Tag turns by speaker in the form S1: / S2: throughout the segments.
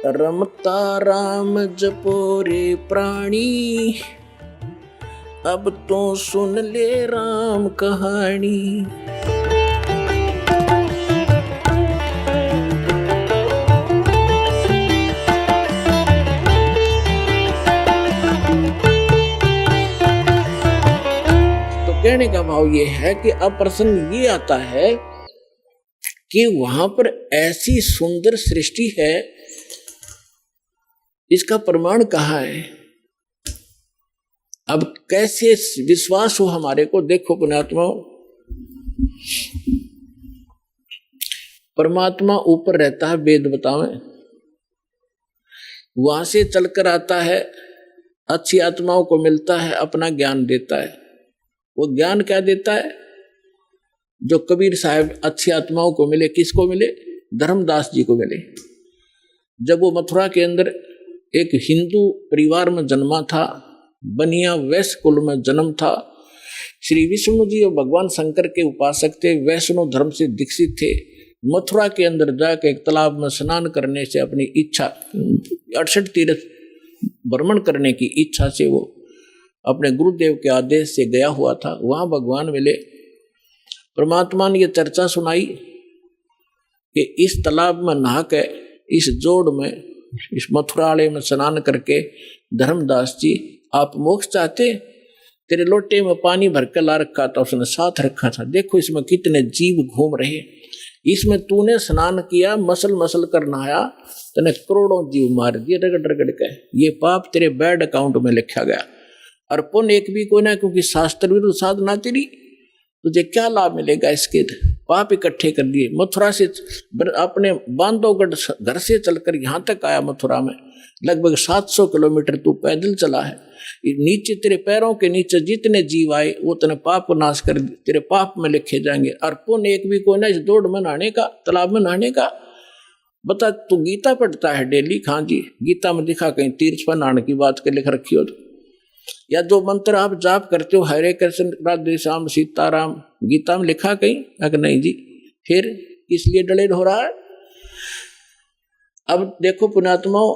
S1: रमता राम जपो रे प्राणी, अब तो सुन ले राम कहानी। तो कहने का भाव ये है कि अब प्रसंग ये आता है कि वहां पर ऐसी सुंदर सृष्टि है, इसका प्रमाण कहाँ है? अब कैसे विश्वास हो हमारे को? देखो पुण्यात्मा, परमात्मा ऊपर रहता है, वेद बतावे, वहां से चलकर आता है, अच्छी आत्माओं को मिलता है, अपना ज्ञान देता है। वो ज्ञान क्या देता है? जो कबीर साहब अच्छी आत्माओं को मिले, किसको मिले? धर्मदास जी को मिले। जब वो मथुरा के अंदर एक हिंदू परिवार में जन्मा था, बनिया वैश्य कुल में जन्म था, श्री विष्णु जी और भगवान शंकर के उपासक थे, वैष्णव धर्म से दीक्षित थे। मथुरा के अंदर जाकर एक तालाब में स्नान करने से अपनी इच्छा, 68 तीर्थ भ्रमण करने की इच्छा से वो अपने गुरुदेव के आदेश से गया हुआ था। वहां भगवान मिले। परमात्मा ने ये चर्चा सुनाई कि इस तालाब में नहा के, इस जोड़ में, इस मथुरालय में स्नान करके, धर्मदास जी आप मोक्ष चाहते? तेरे लोटे में पानी भर के ला रखा था, उसने साथ रखा था, देखो इसमें कितने जीव घूम रहे, इसमें तूने स्नान किया, मसल मसल कर नहाया, तूने करोड़ों जीव मार दिए रगड़ रगड़ के, ये पाप तेरे बैड अकाउंट में लिखा गया। और पुण्य एक भी कोई ना, क्योंकि शास्त्र विरुद्ध साधना तेरी, तुझे क्या लाभ मिलेगा इसके? पाप इकट्ठे कर दिए। मथुरा से अपने बांधवगढ़ घर से चलकर यहाँ तक आया, मथुरा में लगभग 700 किलोमीटर तू पैदल चला है। नीचे तेरे पैरों के नीचे जितने जीव आए वो तेने पाप नाश कर, तेरे पाप में लिखे जाएंगे। और पुण्य एक भी कोई ना इस दौड़ में नहाने का, तालाब में नहाने का। बता, तू गीता पढ़ता है डेली? हाँ जी, गीता में दिखा कहीं तीर्थ पर नहाने की बात के लिख रखी हो? या जो मंत्र आप जाप करते हो, हरे कृष्ण राधे श्याम सीताराम, गीता में लिखा कहीं? अगर नहीं जी, फिर किस लिए डलेर हो रहा है? अब देखो पुण्यात्माओं,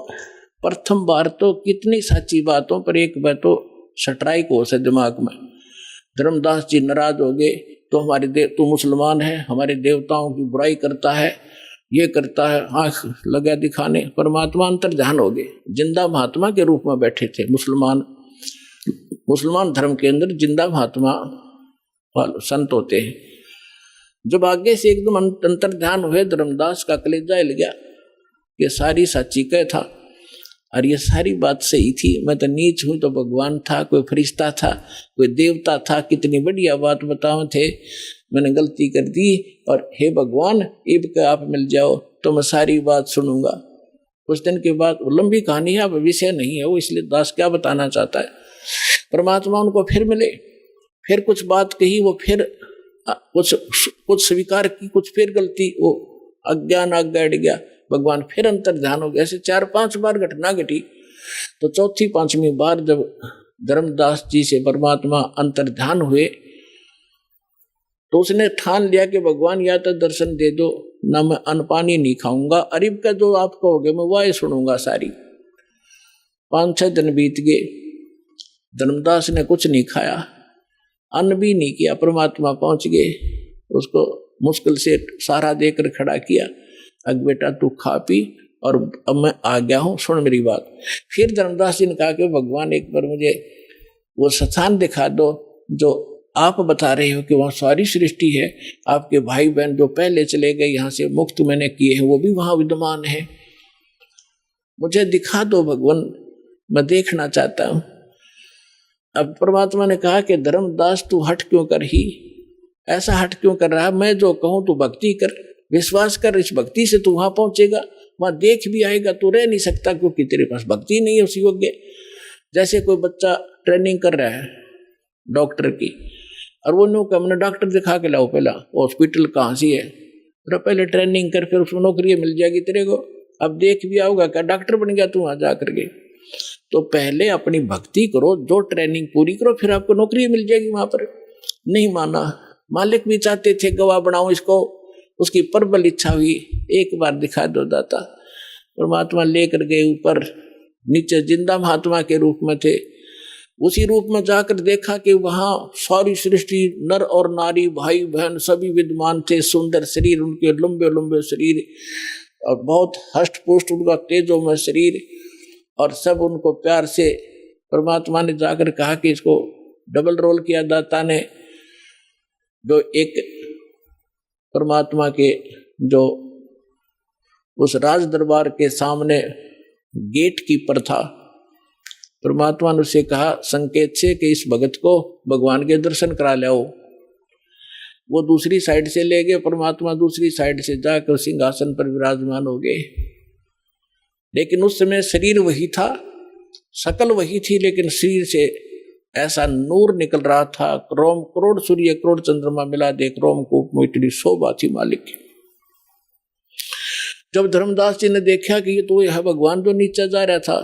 S1: प्रथम बार तो कितनी सच्ची बातों पर एक बार तो स्ट्राइक हो से दिमाग में। धर्मदास जी नाराज हो गए, तो हमारे तू मुसलमान है, हमारे देवताओं की बुराई करता है, ये करता है, आंख लगा दिखाने। परमात्मा अंतर ध्यान हो गए, जिंदा महात्मा के रूप में बैठे थे। मुसलमान धर्म के अंदर जिंदा महात्मा संत होते हैं। जब आगे से एकदम अंतर ध्यान हुए, धर्मदास का कलेजा हिल गया। ये सारी सच्ची कह था और ये सारी बात सही थी। मैं तो नीच हूं तो भगवान था, कोई फरिश्ता था, कोई देवता था, कितनी बढ़िया बात बताओ थे। मैंने गलती कर दी और हे भगवान, इब के आप मिल जाओ तो मैं सारी बात सुनूंगा। कुछ दिन के बाद, लंबी कहानी है, अब विषय नहीं है वो, इसलिए दास क्या बताना चाहता है। परमात्मा उनको फिर मिले, फिर कुछ बात कही, वो फिर कुछ स्वीकार की, कुछ फिर गलती, वो अज्ञान आज्ञा अड़ गया। भगवान फिर अंतर ध्यान हो गया। ऐसे 4-5 बार घटना घटी। तो चौथी 5वीं बार जब धर्मदास जी से परमात्मा अंतर ध्यान हुए, तो उसने ठान लिया कि भगवान या तो दर्शन दे दो, ना मैं अन्न पानी नहीं खाऊंगा, अरिब का जो आप कहोगे मैं वह सुनूंगा सारी। 5-6 दिन बीत गए, धर्मदास ने कुछ नहीं खाया, अन्न भी नहीं किया। परमात्मा पहुंच गए, उसको मुश्किल से सहारा देकर खड़ा किया। अब बेटा तू खा पी और अब मैं आ गया हूं, सुन मेरी बात। फिर धर्मदास जी ने कहा कि भगवान एक बार मुझे वो स्थान दिखा दो जो आप बता रहे हो कि वहाँ सारी सृष्टि है, आपके भाई बहन जो पहले चले गए यहाँ से, मुक्त मैंने किए हैं, वो भी वहाँ विद्यमान है, मुझे दिखा दो भगवान, मैं देखना चाहता हूँ। अब परमात्मा ने कहा कि धर्मदास तू हट क्यों कर ही, ऐसा हट क्यों कर रहा है? मैं जो कहूँ तू भक्ति कर, विश्वास कर, इस भक्ति से तू वहां पहुंचेगा, वहां देख भी आएगा। तू रह नहीं सकता क्योंकि तेरे पास भक्ति नहीं है उस योग्य। जैसे कोई बच्चा ट्रेनिंग कर रहा है डॉक्टर की, और वो नो का मैंने डॉक्टर दिखा के लाओ, पहला हॉस्पिटल कहाँ सी है, तो पहले ट्रेनिंग कर, फिर उसको नौकरी मिल जाएगी तेरे को। अब देख भी आओगा क्या डॉक्टर बन गया तू वहां जा करके? तो पहले अपनी भक्ति करो, जो ट्रेनिंग पूरी करो, फिर आपको नौकरी मिल जाएगी वहां पर। नहीं माना, मालिक भी चाहते थे गवाह बनाओ इसको, उसकी प्रबल इच्छा हुई, एक बार दिखा दो दाता। परमात्मा लेकर गए ऊपर, नीचे जिंदा महात्मा के रूप में थे। उसी रूप में जाकर देखा कि वहां सारी सृष्टि, नर और नारी, भाई बहन सभी विद्यमान थे। सुंदर शरीर उनके, लंबे लंबे शरीर, और बहुत हष्ट पुष्ट उनका तेजोमय शरीर, और सब उनको प्यार से परमात्मा ने जाकर कहा कि इसको डबल रोल किया दाता ने। जो एक परमात्मा के जो उस राज दरबार के सामने गेट कीपर था, परमात्मा ने उसे कहा संकेत से कि इस भगत को भगवान के दर्शन करा लाओ। वो दूसरी साइड से ले गए, परमात्मा दूसरी साइड से जाकर सिंहासन पर विराजमान हो गए। लेकिन उस समय शरीर वही था, शकल वही थी, लेकिन शरीर से ऐसा नूर निकल रहा था, रोम करोड़ सूर्य करोड़ चंद्रमा मिला देख रोमकूप में इतनी शोभा थी मालिक की। जब धर्मदास जी ने देखा कि ये तो यह भगवान जो नीचे जा रहा था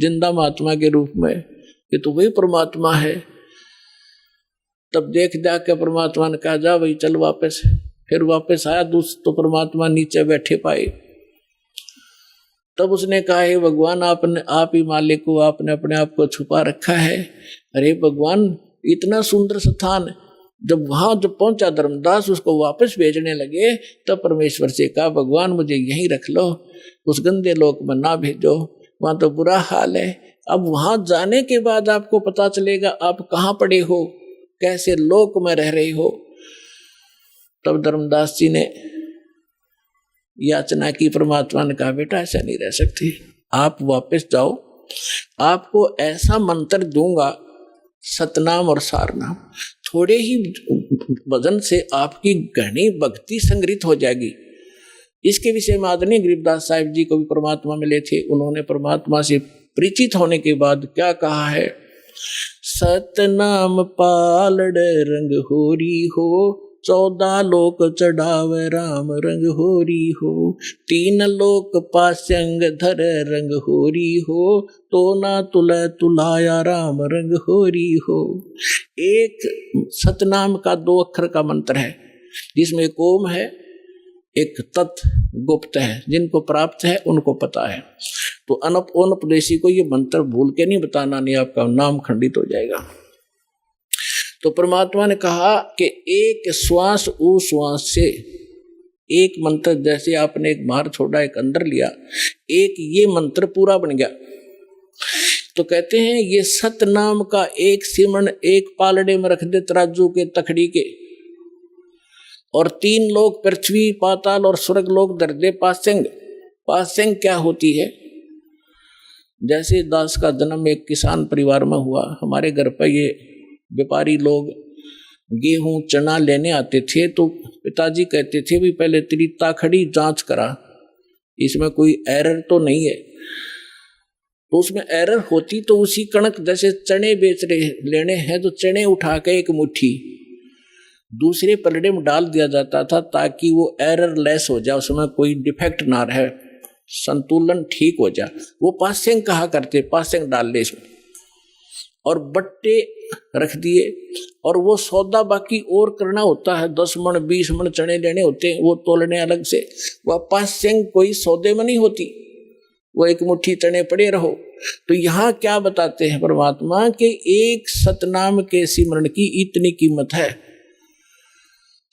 S1: जिंदा महात्मा के रूप में, ये तो वही परमात्मा है, तब देख के परमात्मा ने कहा जा भाई चल वापस। फिर वापस आया तो परमात्मा नीचे बैठे पाए। तब उसने कहा हे भगवान, आप ही मालिक हो, आपने अपने आप को छुपा रखा है। अरे भगवान, इतना सुंदर स्थान, जब पहुंचा धर्मदास उसको वापस भेजने लगे, तब परमेश्वर से कहा भगवान मुझे यहीं रख लो, उस गंदे लोक में ना भेजो, वहां तो बुरा हाल है। अब वहां जाने के बाद आपको पता चलेगा आप कहाँ पड़े हो, कैसे लोक में रह रहे हो। तब धर्मदास जी ने याचना की, परमात्मा ने कहा बेटा ऐसा नहीं रह सकती, आप वापस जाओ, आपको ऐसा मंत्र दूंगा सतनाम और सारनाम, थोड़े ही वजन से आपकी घनी भक्ति संग्रहित हो जाएगी। इसके विषय में आदरणीय गरीबदास साहिब जी को भी परमात्मा मिले थे। उन्होंने परमात्मा से परिचित होने के बाद क्या कहा है, सतनाम पालड़ रंग होरी हो, 14 लोक चढ़ावे राम रंग होरी हो, 3 लोक पास्यंग धर रंग होरी हो, तो ना तुले तुलाया राम रंग होरी हो। एक सतनाम का 2 अक्षर का मंत्र है, जिसमें एक ओम है, एक तत् गुप्त है, जिनको प्राप्त है उनको पता है। तो अनपदेशी को ये मंत्र भूल के नहीं बताना, नहीं आपका नाम खंडित हो जाएगा। तो परमात्मा ने कहा कि एक श्वास उश्वास से एक मंत्र, जैसे आपने एक बाहर छोड़ा एक अंदर लिया, एक ये मंत्र पूरा बन गया। तो कहते हैं ये सत नाम का एक सिमरण एक पालड़े में रख दे तराजू के तखड़ी के, और 3 लोक पृथ्वी पाताल और स्वर्ग लोक धर दे पासेंग। पासेंग क्या होती है? जैसे दास का जन्म एक किसान परिवार में हुआ, हमारे घर पर ये व्यापारी लोग गेहूं चना लेने आते थे, तो पिताजी कहते थे भी पहले तेरी ताखड़ी जांच करा, इसमें कोई एरर तो नहीं है। तो उसमें एरर होती तो उसी कणक, जैसे चने बेच रहे लेने हैं तो चने उठा के एक मुट्ठी दूसरे पलड़े में डाल दिया जाता था, ताकि वो एरर लेस हो जाए, उसमें कोई डिफेक्ट ना रहे, संतुलन ठीक हो जाए। वो पासेंग कहा करते, पासेंग डाल ले इसमें, और बट्टे रख दिए। और वो सौदा बाकी और करना होता है, 10 मन 20 मन चने लेने होते हैं, वो तोलने अलग से। वह पासेंग कोई सौदे में नहीं होती, वो एक मुट्ठी चने पड़े रहो। तो यहाँ क्या बताते हैं परमात्मा के एक सतनाम के सिमरण की इतनी कीमत है।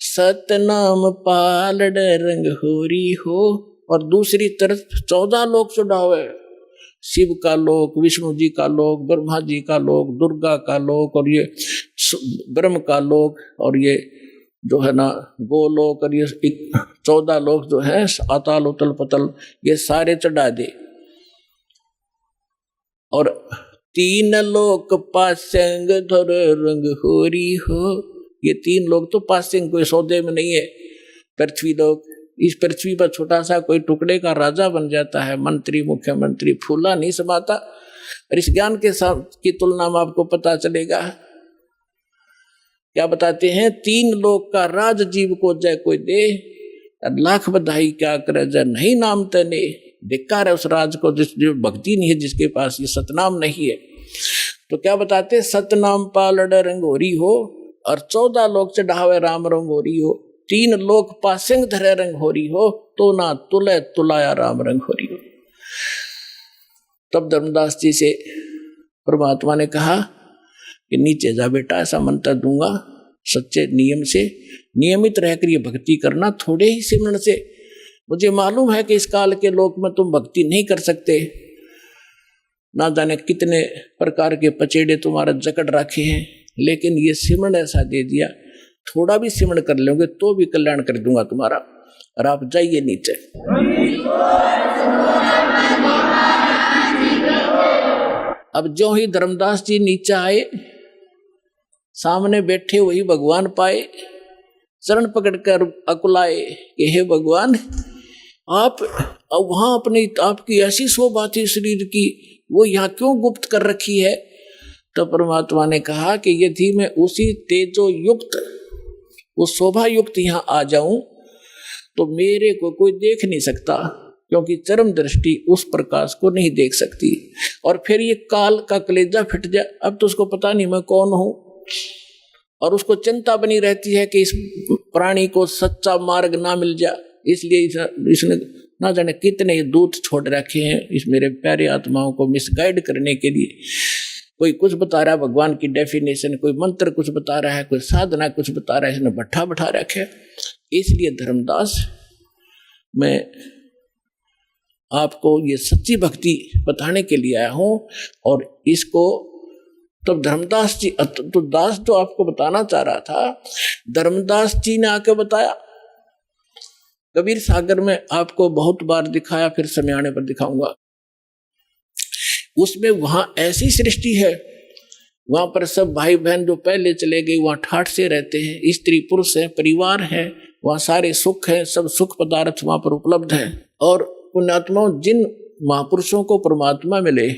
S1: सतनाम पालड़ रंग होरी हो, और दूसरी तरफ 14 लोक चढ़ावे, शिव का लोक, विष्णु जी का लोक, ब्रह्मा जी का लोक, दुर्गा का लोक, और ये ब्रह्म का लोक, और ये जो है ना गोलोक, और ये 14 लोक जो है अताल उतल पतल, ये सारे चढ़ा दे। और 3 लोक पासेंग धर रंग होरी हो, ये 3 लोग तो पासेंग कोई सौदे में नहीं है। पृथ्वी लोक, इस पृथ्वी पर छोटा सा कोई टुकड़े का राजा बन जाता है, मंत्री मुख्यमंत्री, फूला नहीं समाता। और इस ज्ञान के साथ की तुलना में आपको पता चलेगा, क्या बताते हैं, 3 लोक का राज जीव को जय कोई दे, लाख बधाई क्या करे जय नहीं नाम तने। धिक्कार है उस राज को जो भक्ति नहीं है, जिसके पास ये सतनाम नहीं है। तो क्या बताते, सतनाम पालड़ रंगोरी हो, और 14 लोक चढ़ावे राम रंगोरी हो, 3 लोक पासेंग धरे रंग होरी हो, तो ना तुले तुलाया राम रंग होरी हो। तब धर्मदास जी से परमात्मा ने कहा कि नीचे जा बेटा, ऐसा मंत्र दूंगा, सच्चे नियम से नियमित रहकर ये भक्ति करना, थोड़े ही सिमरन से। मुझे मालूम है कि इस काल के लोक में तुम भक्ति नहीं कर सकते, ना जाने कितने प्रकार के पचेड़े तुम्हारा जकड़ रखे हैं, लेकिन ये सिमरन ऐसा दे दिया, थोड़ा भी सिमरन कर लोगे तो भी कल्याण कर दूंगा तुम्हारा। और आप जाइए नीचे। अब जो ही धर्मदास जी नीचे आए, सामने बैठे वही भगवान पाए, चरण पकड़कर अकुलाए कि हे भगवान, आप वहां अपनी आपकी ऐसी शोभा थी शरीर की, वो यहाँ क्यों गुप्त कर रखी है? तो परमात्मा ने कहा कि यदि मैं उसी तेजो युक्त, उस शोभा युक्त यहाँ आ जाऊं तो मेरे को कोई देख नहीं सकता, क्योंकि चरम दृष्टि उस प्रकाश को नहीं देख सकती। और फिर ये काल का कलेजा फिट जाए, अब तो उसको पता नहीं मैं कौन हूं, और उसको चिंता बनी रहती है कि इस प्राणी को सच्चा मार्ग ना मिल जाए, इसलिए इसने ना जाने कितने दूत छोड़ रखे हैं इस मेरे प्यारे आत्माओं को मिसगाइड करने के लिए। कोई कुछ बता रहा है भगवान की डेफिनेशन, कोई मंत्र कुछ बता रहा है, कोई साधना कुछ बता रहा है, इसने बैठा रखे। इसलिए धर्मदास, मैं आपको ये सच्ची भक्ति बताने के लिए आया हूं। और इसको तब धर्मदास जी, तो दास जो आपको बताना चाह रहा था, धर्मदास जी ने आके बताया। कबीर सागर में आपको बहुत बार दिखाया, फिर समय आने पर दिखाऊंगा। उसमें वहां ऐसी सृष्टि है, वहां पर सब भाई बहन जो पहले चले गए वहां ठाठ से रहते हैं, स्त्री पुरुष है, परिवार है, वहां सारे सुख है, सब सुख पदार्थ वहां पर उपलब्ध है। और पुण्यात्माओं, जिन महापुरुषों को परमात्मा मिले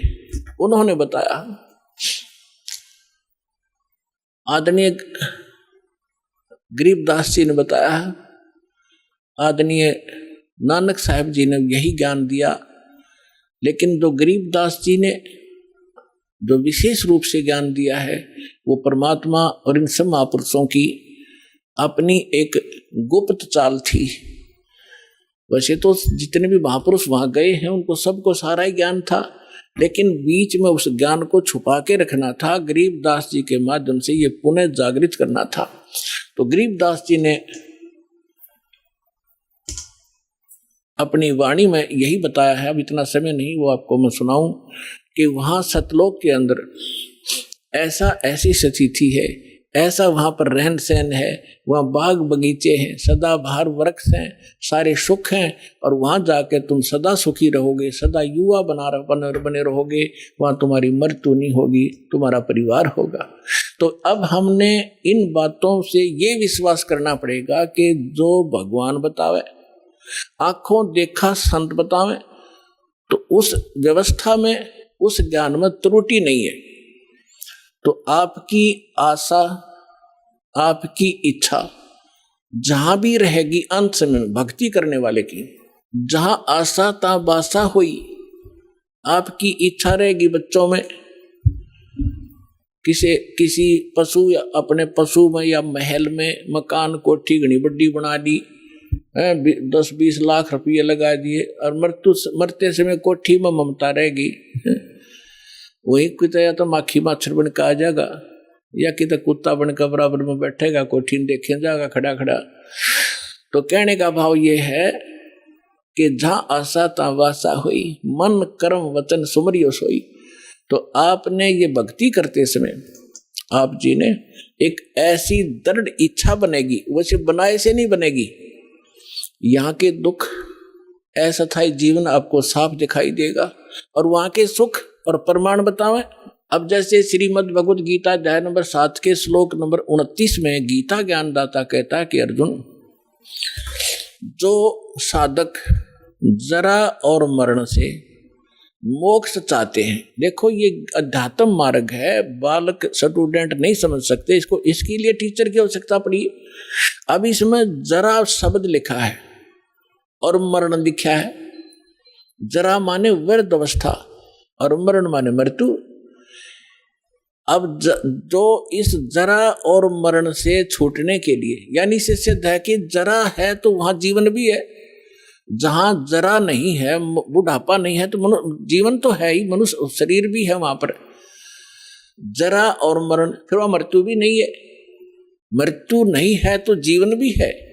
S1: उन्होंने बताया, आदरणीय गरीबदास जी ने बताया, आदरणीय नानक साहब जी ने यही ज्ञान दिया। लेकिन जो गरीबदास जी ने जो विशेष रूप से ज्ञान दिया है, वो परमात्मा और इन सब महापुरुषों की अपनी एक गुप्त चाल थी। वैसे तो जितने भी महापुरुष वहां गए हैं उनको सबको सारा ही ज्ञान था, लेकिन बीच में उस ज्ञान को छुपा के रखना था। गरीबदास जी के माध्यम से ये पुनः जागृत करना था। तो गरीबदास जी ने अपनी वाणी में यही बताया है, अब इतना समय नहीं वो आपको मैं सुनाऊं, कि वहां सतलोक के अंदर ऐसी स्थिति है, ऐसा वहां पर रहन सहन है, वहां बाग बगीचे हैं, सदाबहार वृक्ष हैं, सारे सुख हैं, और वहां जाके तुम सदा सुखी रहोगे, सदा युवा बने रहोगे, वहां तुम्हारी मृत्यु नहीं होगी, तुम्हारा परिवार होगा। तो अब हमने इन बातों से ये विश्वास करना पड़ेगा कि जो भगवान बतावे, आंखों देखा संत बतावे, तो उस व्यवस्था में, उस ज्ञान में त्रुटि नहीं है। तो आपकी आशा, आपकी इच्छा जहां भी रहेगी, अंत समय भक्ति करने वाले की, जहां आशा ता बासा हुई, आपकी इच्छा रहेगी बच्चों में, किसी पशु या अपने पशु में या महल में मकान कोठी घनी बड्डी बना दी, 10-20 लाख रुपये लगा दिए, और मरते समय कोठी में ममता रहेगी। वही कुछ या तो माखी मच्छर बन के आ जाएगा, या कि तो कुत्ता बनकर बराबर में बैठेगा, कोठी देखे जाएगा खड़ा खड़ा। तो कहने का भाव ये है कि जहां आशा ता वासा हुई, मन कर्म वचन सुमरियो सोई। तो आपने ये भक्ति करते समय आप जी ने एक ऐसी दृढ़ इच्छा बनेगी, वैसे बनाए से नहीं बनेगी। यहाँ के दुख, अस्थायी जीवन आपको साफ दिखाई देगा, और वहां के सुख और प्रमाण बतावें। अब जैसे श्रीमद् भगवद गीता अध्याय नंबर 7 के श्लोक नंबर 29 में गीता ज्ञानदाता कहता है कि अर्जुन, जो साधक जरा और मरण से मोक्ष चाहते हैं, देखो ये अध्यात्म मार्ग है, बालक स्टूडेंट नहीं समझ सकते इसको, इसके लिए टीचर की आवश्यकता पड़ी। अब इसमें जरा शब्द लिखा है और मरण लिखा है। जरा माने वृद्ध अवस्था और मरण माने मृत्यु। अब जो इस जरा और मरण से छूटने के लिए, यानी इससे सिद्ध है कि जरा है तो वहां जीवन भी है, जहां जरा नहीं है, बुढ़ापा नहीं है, तो जीवन तो है ही, मनुष्य शरीर भी है वहां पर। जरा और मरण, फिर वह मृत्यु भी नहीं है। मृत्यु नहीं है तो जीवन भी है।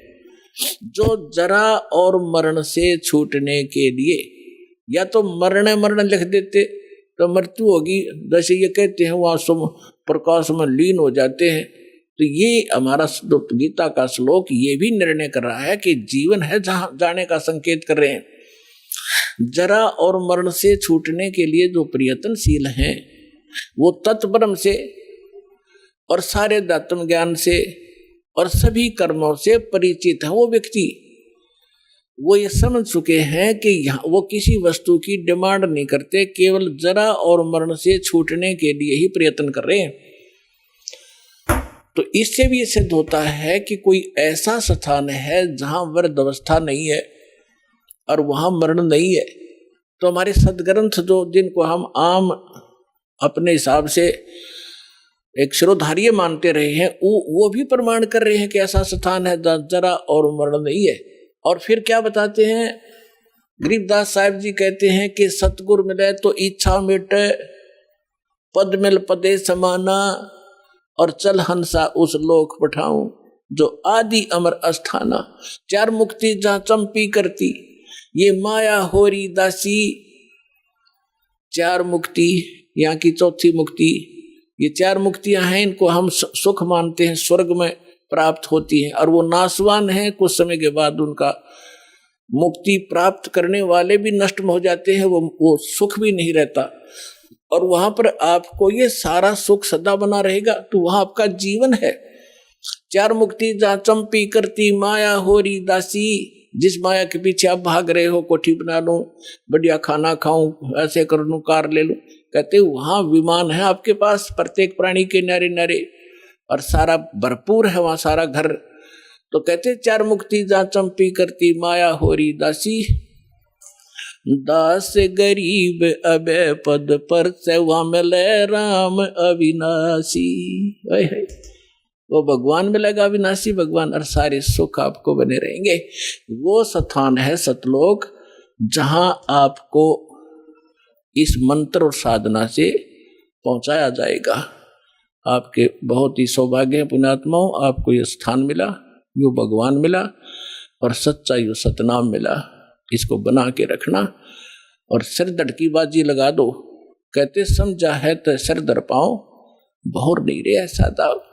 S1: जो जरा और मरण से छूटने के लिए, या तो मरण मरण लिख देते तो मृत्यु होगी, जैसे ये कहते हैं वहां सुम प्रकाश में लीन हो जाते हैं। तो ये हमारा गीता का श्लोक ये भी निर्णय कर रहा है कि जीवन है जहां जाने का संकेत कर रहे हैं। जरा और मरण से छूटने के लिए जो प्रयत्नशील हैं, वो तत्ब्रह्म से और सारे दात्म ज्ञान से और सभी कर्मों से परिचित है वो व्यक्ति, वो ये समझ चुके हैं कि यहाँ वो किसी वस्तु की डिमांड नहीं करते, केवल जरा और मरण से छूटने के लिए ही प्रयत्न कर रहे हैं। तो इससे भी सिद्ध होता है कि कोई ऐसा स्थान है जहां वृद्ध अवस्था नहीं है और वहां मरण नहीं है। तो हमारे सदग्रंथ जो जिनको हम आम अपने हिसाब से एक शिरोधार्य मानते रहे हैं, वो भी प्रमाण कर रहे हैं कि ऐसा स्थान है जरा और मरण नहीं है। और फिर क्या बताते हैं, गरीबदास साहिब जी कहते हैं कि सतगुरु मिले तो इच्छा मिटे, पद मिल पदे समाना, और चल हंसा उस लोक पठाऊं जो आदि अमर अस्थाना। चार मुक्ति जहां चंपी करती, ये माया होरी दासी। चार मुक्ति, यहाँ की चौथी मुक्ति, ये चार मुक्तियां हैं, इनको हम सुख मानते हैं, स्वर्ग में प्राप्त होती हैं, और वो नाशवान हैं, कुछ समय के बाद उनका मुक्ति प्राप्त करने वाले भी नष्ट हो जाते हैं, वो सुख भी नहीं रहता। और वहां पर आपको ये सारा सुख सदा बना रहेगा, तो वहां आपका जीवन है। चार मुक्ति जहां चंपी करती माया होरी दासी। जिस माया के पीछे आप भाग रहे हो, कोठी बना लूं, बढ़िया खाना खाऊं, ऐसे कर लूं, कार ले लूं, कहते वहां विमान है आपके पास, प्रत्येक प्राणी के नारे नारे, और सारा भरपूर है वहां सारा घर। तो कहते चार मुक्ति जहां चंपी करती माया होरी दासी। दास गरीब अबे पद पर सेवा मिले राम अविनाशी। वो भगवान मिलेगा अविनाशी भगवान, और सारे सुख आपको बने रहेंगे। वो स्थान है सतलोक, जहां आपको इस मंत्र और साधना से पहुंचाया जाएगा। आपके बहुत ही सौभाग्य है पुण्यात्माओं, आपको ये स्थान मिला, यो भगवान मिला, और सच्चा यो सतनाम मिला। इसको बना के रखना और सिर धड़ की बाजी लगा दो। कहते समझा है तो सिर धड़ पाओ, बहुर नहीं रे ऐसा था।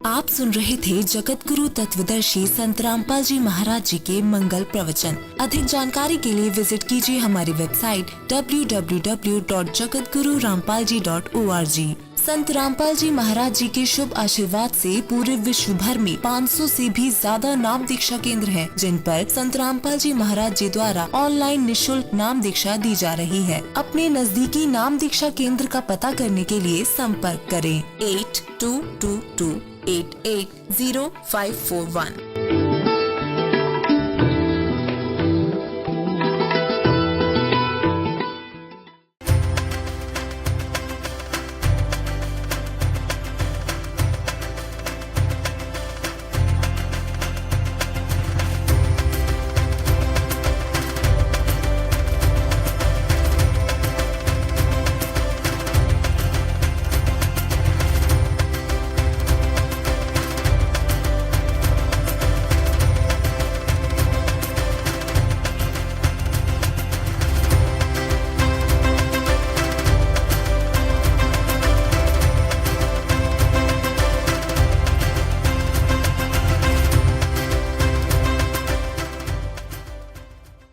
S2: आप सुन रहे थे जगत गुरु तत्वदर्शी संत रामपाल जी महाराज जी के मंगल प्रवचन। अधिक जानकारी के लिए विजिट कीजिए हमारी वेबसाइट www.jagatgururampalji.org। संत रामपाल जी महाराज जी के शुभ आशीर्वाद से पूरे विश्व भर में 500 से भी ज्यादा नाम दीक्षा केंद्र हैं, जिन पर संत रामपाल जी महाराज जी द्वारा ऑनलाइन निशुल्क नाम दीक्षा दी जा रही है। अपने नजदीकी नाम दीक्षा केंद्र का पता करने के लिए संपर्क करें 8222880541।